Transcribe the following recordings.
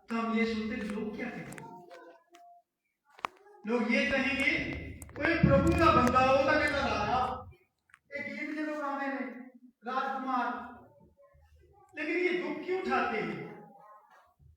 तो हम ये सुनते लोग क्या कहेंगे? लोग ये कहेंगे कोई प्रभु का बंदा होता कहता राजा, एक गीत के लोग आने में राजकुमार। लेकिन ये दुख क्यों उठाते हैं?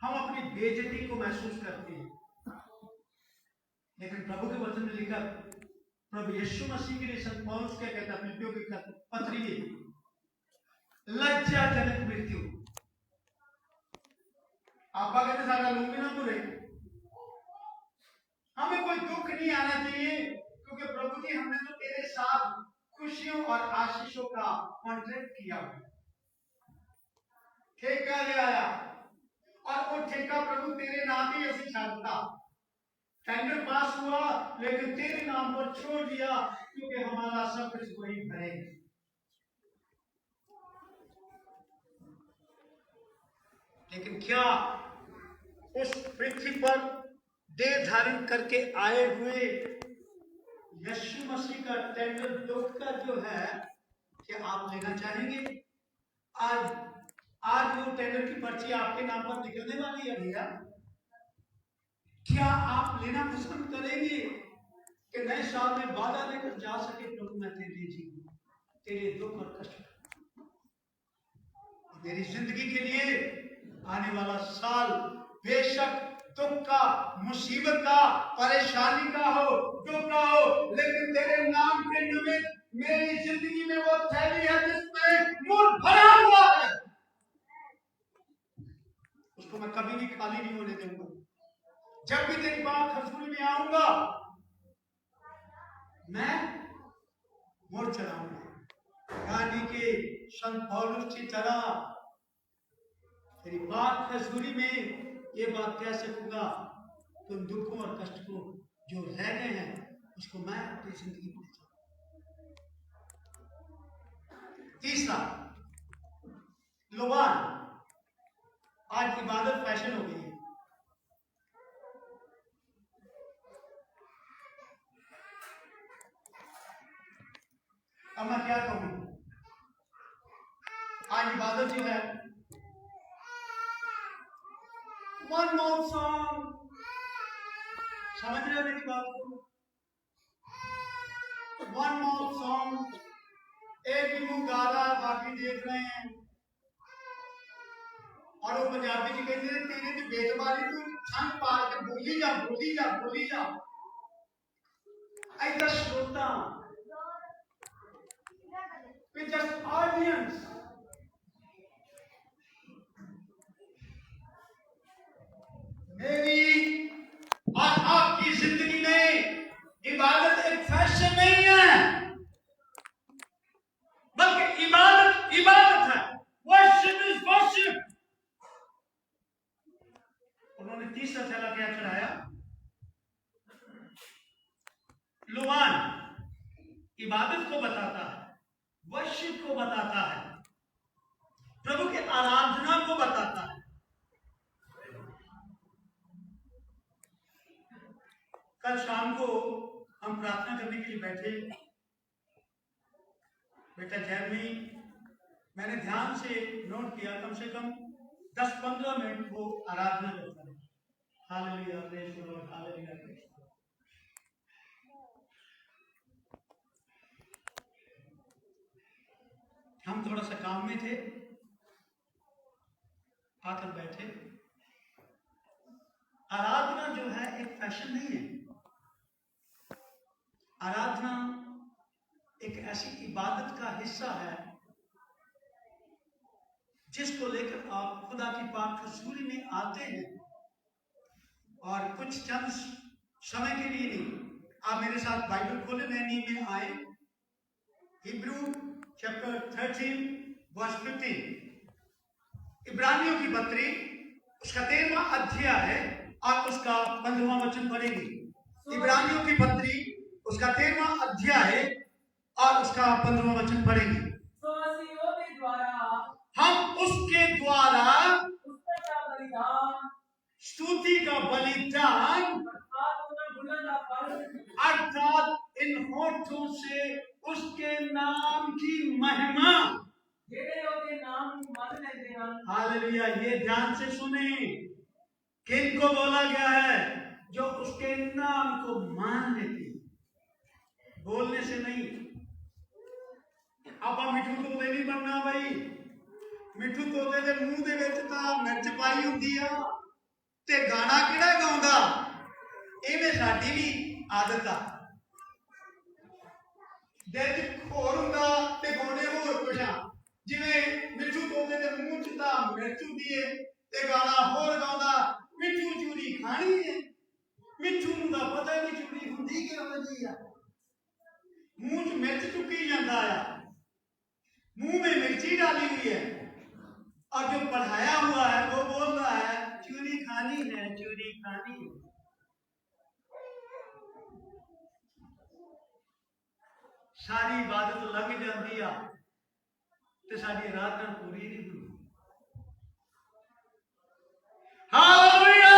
हम अपनी बेइज्जती को महसूस करते हैं। लेकिन प्रभु के वचन में लिखा, प्रभु यीशु मसीह के लिए संत पौलुस क्या कहता है फिलिप्पियों की पत्री में, लज्जाजनक मृत्यु। आप कहते सारा लोग भी ना बुरे, हमें कोई दुख नहीं आना चाहिए, क्योंकि प्रभु जी हमने तो तेरे साथ खुशियों और आशीषों का कॉन्ट्रैक्ट किया हुआ, ठेका ले आया, और वो ठेका प्रभु तेरे नाम ही ऐसे छापता। टेंडर पास हुआ लेकिन तेरे नाम पर छोड़ दिया, क्योंकि हमारा सब कुछ वही भरेगा। लेकिन क्या उस पृथ्वी पर देह धारण करके आए हुए यीशु मसीह का टेंडर दुख का जो है, क्या आप लेना चाहेंगे? आज वो टेंडर की पर्ची आपके नाम पर निकलने वाली है भैया, क्या आप लेना पसंद करेंगे कि नए साल में वादा लेकर जा सके, प्रभु मैं तेरे जीवन, तेरे दुख और कष्ट, मेरी जिंदगी के लिए आने वाला साल बेशक दुख का, मुसीबत का, परेशानी का हो, दुख का हो, लेकिन तेरे नाम के निमित्त मेरी जिंदगी में वो थैली है जिसमें मूल भरा हुआ है, उसको मैं कभी भी खाली नहीं होने दूंगा। जब भी तेरी बात हजूरी में आऊंगा, मैं मोड़ चलाऊंगा, यानी कि संत पौलुस की तरह तेरी बात हजूरी में ये बात कह सकूंगा, तुम दुखों और कष्ट को जो रह गए हैं उसको मैं अपनी जिंदगी में ले जाऊंगा। तीसरा, लोबान। आज इबादत फैशन हो गई है। अब मैं क्या कहूं, आज इबादत जो है, वन मोर सॉन्ग, समझ रहे हो मेरी बात को? वन मोर सॉन्ग, एक भी मुंह गा रहा है, बाकी देख रहे हैं। और वो पंजाबी जी कहते हैं तेरे तो बेतबारी तू छंग पार के बोली जा बोली जा बोली जा। ऐसा श्रोता, जस्ट ऑडियंस, मेरी और आपकी जिंदगी में इबादत एक फैशन नहीं है, बल्कि इबादत इबादत है। Worship is worship. उन्होंने तीसरा थैला क्या चढ़ाया? लुवान इबादत को बताता है, वर्शिप को बताता है, प्रभु की आराधना को बताता है। कल शाम को हम प्रार्थना करने के लिए बैठे, बेटा जैमी, मैंने ध्यान से नोट किया, कम से कम 10-15 मिनट वो आराधना करता है। Hallelujah, praise the Lord, hallelujah, praise the Lord. हम थोड़ा सा काम में थे, आकर बैठे। आराधना जो है एक फैशन नहीं है। आराधना एक ऐसी इबादत का हिस्सा है जिसको लेकर आप खुदा की पाक हजूरी में आते हैं, और कुछ चंद समय के लिए नहीं। आप मेरे साथ बाइबल खोले, नए नियम में आए, हिब्रू चैप्टर 13 वर्स 15, इब्रानियों की पत्री उसका 13वां अध्याय है और उसका 15वां वचन पढ़ेंगे। इब्रानियों की पत्री उसका 13वां अध्याय और उसका 15वां वचन पढ़ेंगे। हम उसके द्वारा स्तुति का बलिदान अर्थात इन होठों से उसके नाम की महिमा, हालेलुया, ये ध्यान से सुने, किनको बोला गया है? जो उसके नाम को मान लेते, बोलने से नहीं। ਆਪਾਂ ਮਿੱਠੂ ਤੋਤੇ ਨਹੀਂ ਬਣਨਾ ਬਈ। ਮਿੱਠੂ ਤੋਤੇ ਦੇ ਮੂੰਹ ਦੇ ਵਿੱਚ ਤਾਂ ਮਿਰਚ ਪਾਈ ਹੁੰਦੀ ਆ ਤੇ ਗਾਣਾ ਕਿਹੜਾ ਗਾਉਂਦਾ? ਇਵੇਂ ਸਾਡੀ ਵੀ ਆਦਤ ਆ, ਦਿਲ 'ਚ ਹੋਰ ਹੁੰਦਾ ਤੇ ਗਾਉਣੇ ਹੋਰ ਕੁਛ ਆ। ਜਿਵੇਂ ਮਿੱਠੂ ਤੋਤੇ ਦੇ ਮੂੰਹ 'ਚ ਤਾਂ ਮਿਰਚ ਹੁੰਦੀ ਏ ਤੇ ਗਾਣਾ ਹੋਰ ਗਾਉਂਦਾ, ਮਿੱਠੂ ਚੂਰੀ ਖਾਣੀ ਏ। ਮਿੱਠੂ ਨੂੰ ਤਾਂ ਪਤਾ ਹੀ ਨਹੀਂ ਚੂਰੀ ਹੁੰਦੀ ਕਿਵੇਂ ਦੀ ਆ। मुंह च मिर्च चुकी जाता है, मुंह में मिर्ची डाली हुई है, और जो पढ़ाया हुआ है वो बोल रहा है चूरी खानी है, चूरी खानी है। सारी इबादत लग जाती है तो सारी आराधना पूरी नहीं हुई। हालेलुया,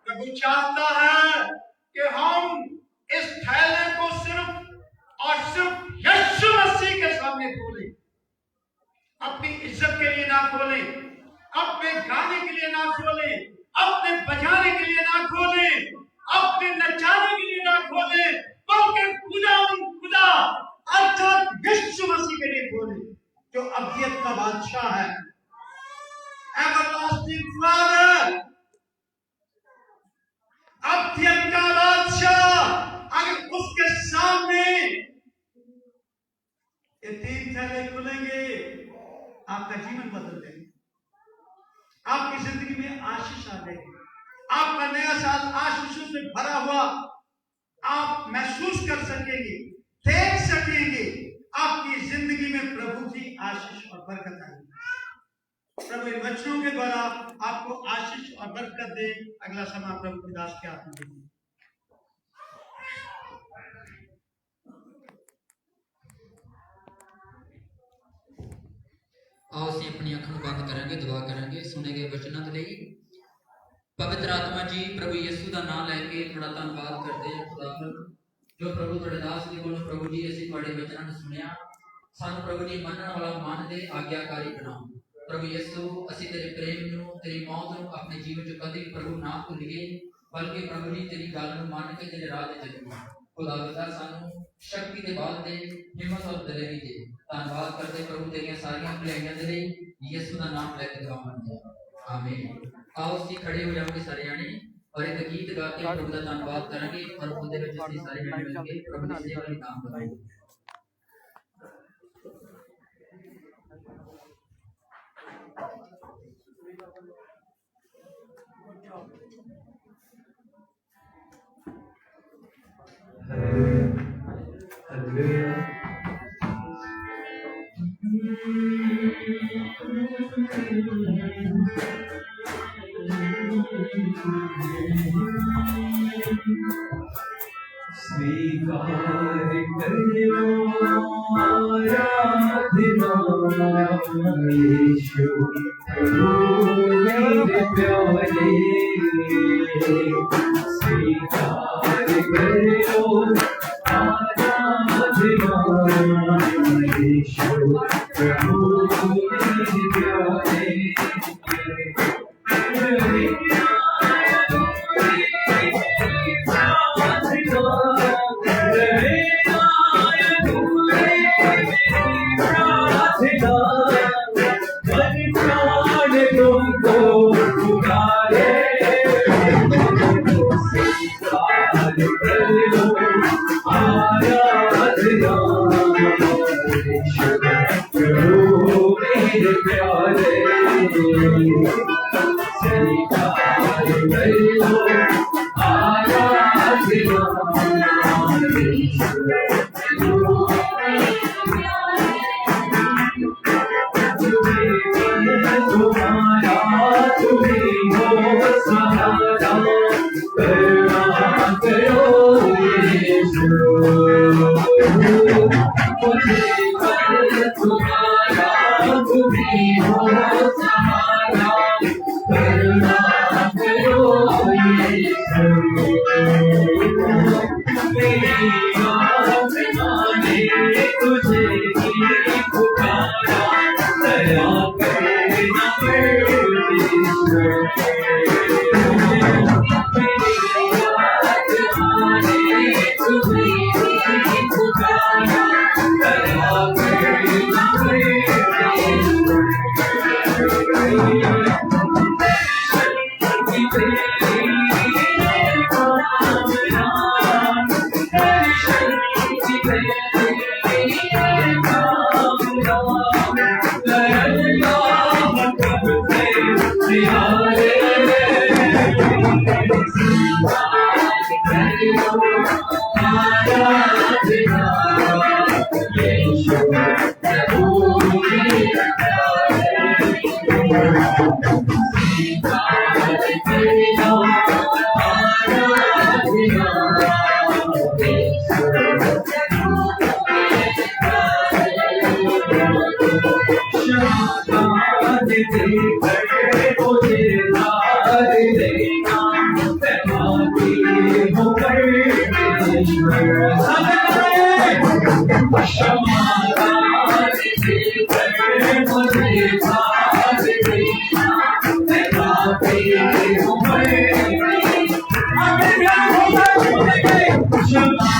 प्रभु चाहता है कि हम इस थैले को सिर्फ और सिर्फ यीशु मसीह के सामने खोलें। अपनी इज्जत के लिए ना खोलें, अपने गाने के लिए ना खोलें, अपने बजाने के लिए ना खोलें, अपने नचाने के लिए ना खोलें, बल्कि खुदा अर्थात यीशु मसीह के लिए खोलें, जो अबियत का बादशाह है, एवरलास्टिंग फादर, अबियत का बादशाह। अगर उसके सामने ये 3 थैले खुलेंगे, आपका जीवन बदल जाएगा, आपकी जिंदगी में आशीष आ जाएगी, आपका नया साल आशीषों से भरा हुआ आप महसूस कर सकेंगे, देख सकेंगे। आपकी जिंदगी में प्रभु की आशीष और बरकत आएगी। प्रभु इन वचनों के द्वारा आपको आशीष और बरकत दे। अगला समय प्रभु के दास के हाथ में देंगे। आओ ਅਸੀਂ अपनी अखां बंद करांगे, दुआ करांगे सुने गए वचनों के लिए। पवित्र आत्मा जी प्रभु यीशु का नाम लैके थोड़ा धन्यवाद करते हैं खुदा जो प्रभु थोड़े दास जी को प्रभु जी असीं तुहाडे वचनां नूं सुनिया, सानूं प्रभु जी मनण वाला मन दे आग्याकारी बनाओ। प्रभु यीशु असीं तेरे प्रेम नूं तेरी मौत नूं अपने जीवन च कदी प्रभु ना भुल्लीए, बल्कि प्रभु जी तेरी गल नूं मान के तेरे राह ते चलीए। खुदा दा सानूं शक्ति दे बाल दे, हिम्मत और दलेरी दे। धन्यवाद करते प्रभु तेरियां सारियां भलाइयां दे लई, यीशु दा नाम लैके दुआ मंगदे हां, आमीन। आओ असीं खड़े हो जाओगे सारे जाने और एक गीत गा के प्रभु का धन्यवाद करेंगे और उहदे विच असीं सारे जाने मिलके प्रभु दी सेवा लई काम करांगे। स्वीकार करो आराधना यीशु प्रभु मेरे प्यारे, स्वीकार करो आराधना यीशु प्रभु मेरे प्यारे। तुझे पुकारा क्षमा दे कर मुझे दाद देना, मैं पापी हूँ परमेश्वर। क्षमा दे कर मुझे दाद देना, मैं पापी हूँ परमेश्वर। क्षमा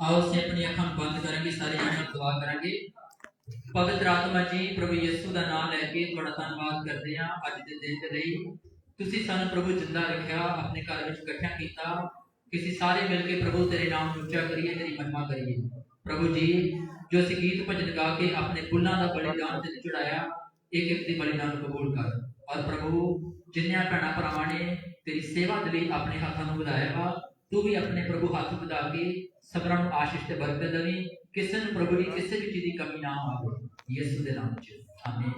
आओ से अपनी अखां बंद करेंगे, सारे जने दुआ करेंगे। पवित्र आत्मा जी प्रभु यीशु का नाम लेके थोड़ा धन्यवाद करते हैं अज के दिन के लिए। तुसी सानू प्रभु जिंदा रखा, अपने घर में इकट्ठा किया, किसी सारे मिलके प्रभु तेरे नाम ਨੂੰ ਉੱਚਾ करिए, तेरी महिमा करिए। प्रभु जी जो ਅਸੀਂ गीत भजन गा के अपने फुल्लां ਦਾ बलिदान ਤੇ ਚੜਾਇਆ, एक एक ਦੀ बलिदान कबूल कर। और प्रभु जिन्नियां भैणां भरावां ने तेरी सेवा ਦੇ ਲਈ अपने हाथों ਨੂੰ ਵਧਾਇਆ ਵਾ, तू भी अपने प्रभु हाथ ਵਧਾ के सबरां ਨੂੰ आशीष ਤੇ बरकत देवी, ਕਿਸੇ ਨੂੰ प्रभु ਦੀ ਕਿਸੇ भी चीज की कमी ना आवे, यीशु ਦੇ नाम च आमीन।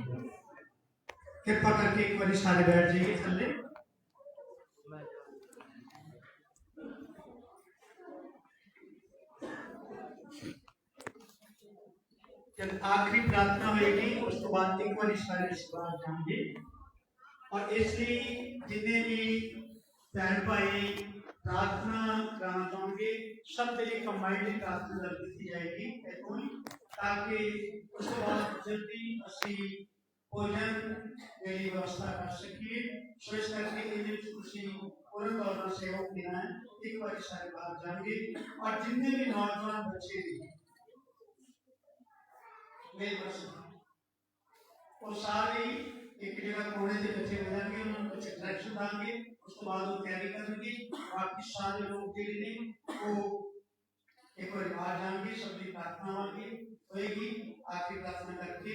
कृपा करके एक बार सारे बैठ जाइए थल्ले। जब आखिरी प्रार्थना होगी उस तो बाद एक बार सारे इस बार जाएंगे। और इसलिए जिन्हें भी बहन भाई प्रार्थना कराना चाहोगे सब के लिए कंबाइंड प्रार्थना कर दी जाएगी। ताकि उसके बाद जल्दी असी भोजन की व्यवस्था कर सकिए। सो इस करके इन्हें खुशी पूर्ण तौर से सेवक देना है। एक बार सारे बाहर जाएंगे और जितने भी नौजवान बच्चे मेरे पास वो सारे एक जगह कोने से बच्चे हो जाएंगे, उन्होंने कुछ इंस्ट्रक्शन डालेंगे, उसके बाद वो तैयारी करेंगे। बाकी सारे लोग तेरे वो एक बार बाहर जाएंगे, सभी प्रार्थना होगी, आखिर प्रार्थना करके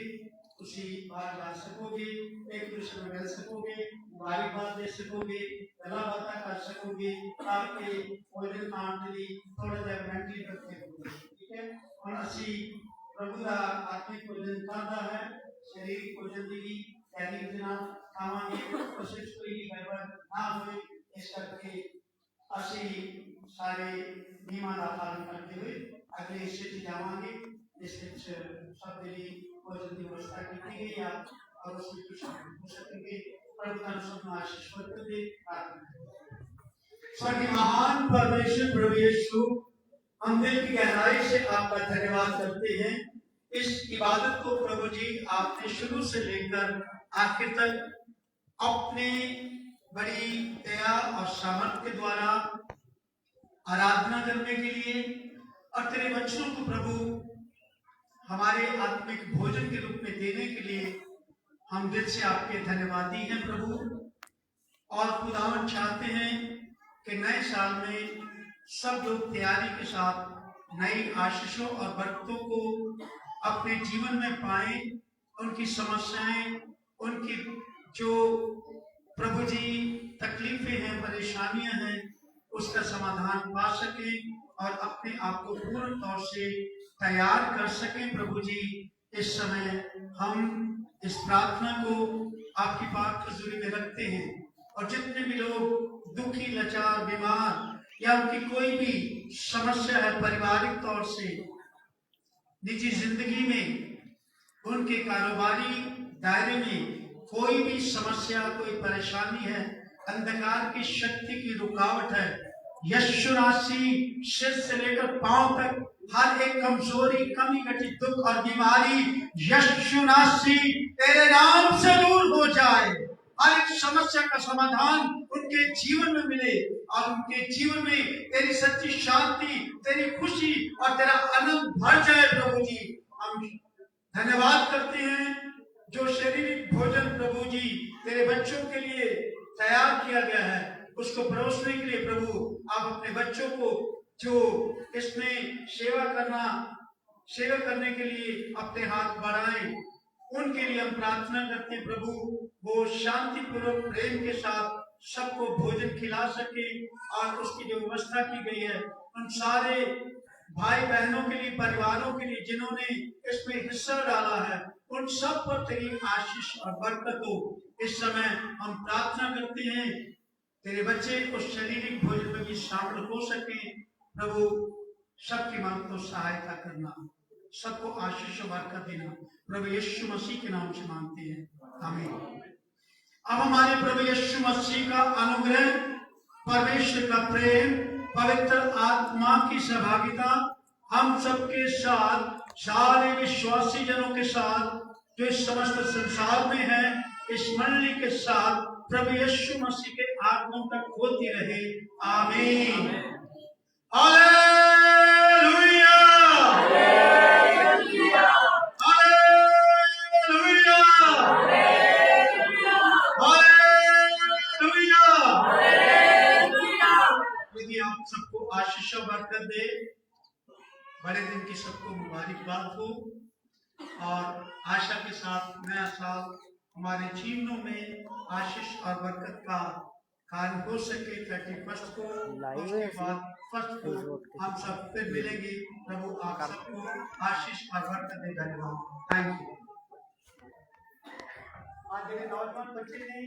उसी बाहर जा सकोगे, एक दूसरे में मिल सकोगे, मुबारकबाद दे सकोगे, गला बातें कर सकोगे, आपके भोजन खाने के लिए थोड़ा सा मेंटली करते होगे। ठीक है, और असी प्रभु का आत्मिक भोजन खाता है, शारीरिक भोजन की तैयारी करना खावांगे, कोशिश कोई गड़बड़ ना हो, इस करके असी सारे नियमां का पालन करते हुए अगले स्थिति जावांगे। इस सब मेरी भोजन की व्यवस्था की गई आप और उसमें कुछ हो सकेंगे। प्रभु का सब आशीष करते दे। स्वर्गीय महान परमेश्वर प्रभु यीशु, हम दिल की गहराई से आपका धन्यवाद करते हैं। इस इबादत को प्रभु जी आपने शुरू से लेकर आखिर तक अपने बड़ी दया और सामर्थ्य के द्वारा आराधना करने के लिए और तेरे बच्चों को प्रभु हमारे आत्मिक भोजन के रूप में देने के लिए हम दिल से आपके धन्यवादी हैं प्रभु। और खुदावन चाहते हैं कि नए साल में सब लोग तैयारी के साथ नई आशीषों और बरकतों को अपने जीवन में पाएं, उनकी समस्याएं, उनकी जो प्रभु जी तकलीफें हैं, परेशानियां हैं, उसका समाधान पा सकें और अपने आप को पूर्ण तौर से तैयार कर सकें। प्रभु जी इस समय हम इस प्रार्थना को आपकी पाक हजूरी में रखते हैं और जितने भी लोग दुखी, लाचार, बीमार या उनकी कोई भी समस्या है, पारिवारिक तौर से, निजी जिंदगी में, उनके कारोबारी दायरे में कोई भी समस्या, कोई परेशानी है, अंधकार की शक्ति की रुकावट है, यीशु राशि सिर से लेकर पांव तक हर एक कमजोरी, कमी, घटित दुख और बीमारी यीशु राशि तेरे नाम से दूर हो जाए। हर एक समस्या का समाधान उनके जीवन में मिले और उनके जीवन में तेरी सच्ची शांति, तेरी खुशी और तेरा आनंद भर जाए। प्रभु जी हम धन्यवाद करते हैं जो शारीरिक भोजन प्रभु जी तेरे बच्चों के लिए तैयार किया गया है, उसको परोसने के लिए प्रभु आप अपने बच्चों को जो इसमें सेवा करने के लिए अपने हाथ बढ़ाएं, उनके लिए हम प्रार्थना करते हैं प्रभु वो शांतिपूर्वक प्रेम के साथ सबको भोजन खिला सके और उसकी जो व्यवस्था की गई है उन सारे भाई बहनों के लिए, परिवारों के लिए जिन्होंने इसमें हिस्सा डाला है, उन सब पर तेरी आशीष और बरकत हो। इस समय हम प्रार्थना करते हैं तेरे बच्चे उस शारीरिक भोजन में भी शामिल हो सके। प्रभु सबकी मांग को सहायता करना, सबको आशीष और बरकत देना, प्रभु यीशु मसीह के नाम से मांगते हैं, आमीन। अब हमारे प्रभु यीशु मसीह का अनुग्रह, परमेश्वर का प्रेम, पवित्र आत्मा की सहभागिता हम सबके साथ, सारे विश्वासी जनों के साथ जो इस समस्त संसार में है, इस मंडली के साथ प्रभु यीशु मसीह के आगमन तक होती रहे, आमीन। Hallelujah, hallelujah, hallelujah, hallelujah. यदि आप सबको आशीष और बरकत दे, बड़े दिन की सबको मुबारकबाद हो और आशा के साथ नया साल हमारे जीवनों में आशीष और बरकत का कार्य हो सके। 31 को, उसके बाद 1 को हम सब फिर मिलेंगे। प्रभु आप सबको आशीष और बरकत दे। धन्यवाद, थैंक यू। आज नौजवान बच्चे ने